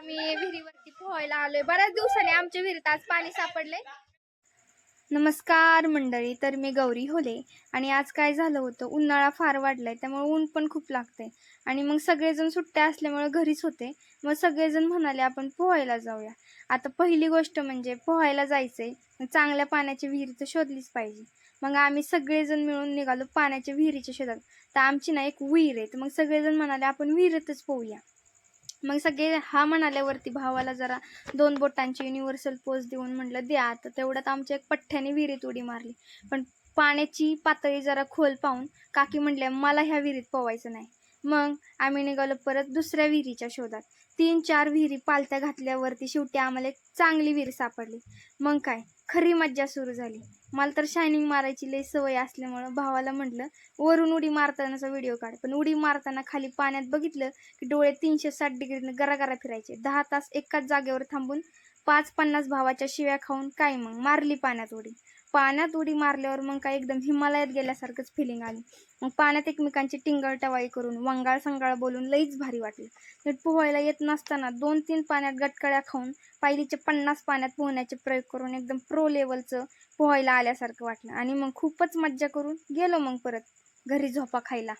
आम्ही विहिरीवरती पोहायला आलोय. बऱ्याच दिवसांनी आमच्या विहिरीत आज पाणी सापडले. नमस्कार मंडळी, तर मी गौरी होले आणि आज काय झालं होतं, उन्हाळा फार वाढलाय त्यामुळे ऊन पण खूप लागतंय आणि मग सगळेजण सुट्ट्या असल्यामुळे घरीच होते. मग सगळेजण म्हणाले आपण पोहायला जाऊया. आता पहिली गोष्ट म्हणजे पोहायला जायचंय, चांगल्या पाण्याची विहीर तर शोधलीच पाहिजे. मग आम्ही सगळेजण मिळून निघालो पाण्याच्या विहिरीच्या शोधात. तर आमची ना एक विहीर आहे, तर मग सगळेजण म्हणाले आपण विहिरीतच पोहूया. मग सगळे हा म्हणाल्यावरती भावाला जरा 2 बोटांची युनिव्हर्सल पोज देऊन म्हटलं द्या. तर तेवढ्यात आमच्या एक पठ्ठ्याने विहिरीत उडी मारली. पण पाण्याची पातळी जरा खोल पाहून काकी म्हटल्या मला ह्या विहिरीत पोवायचं नाही. मग आम्ही निघालो परत दुसऱ्या विहिरीच्या शोधात. 3-4 विहिरी पालत्या घातल्यावरती शेवटी आम्हाला एक चांगली विहीर सापडली. मग काय खरी मज्जा सुरू झाली. मला तर शायनिंग मारायची लई सवय असल्यामुळं भावाला म्हटलं वरून उडी मारतानाचा व्हिडिओ काढ. पण उडी मारताना खाली पाण्यात बघितलं की डोळे 360 डिग्रीने गरागरा फिरायचे. 10 तास एकाच जागेवर थांबून 5-50 भावाच्या शिव्या खाऊन काय मग मारली पाण्यात उडी. पाण्यात उडी मारल्यावर मग काय एकदम हिमालयात गेल्यासारखंच फिलिंग आली. मग पाण्यात एकमेकांची टिंगल-टवाळी करून वंगाळ-संगाळ बोलून लईच भारी वाटलं. नीट पोहायला येत नसताना 2-3 पाण्यात गटकळ्या खाऊन पहिलीच्या 50 पाण्यात पोहण्याचे प्रयोग करून एकदम प्रो लेवलचं पोहायला आल्यासारखं वाटलं आणि मग खूपच मज्जा करून गेलो मग परत घरी झोपा खायला.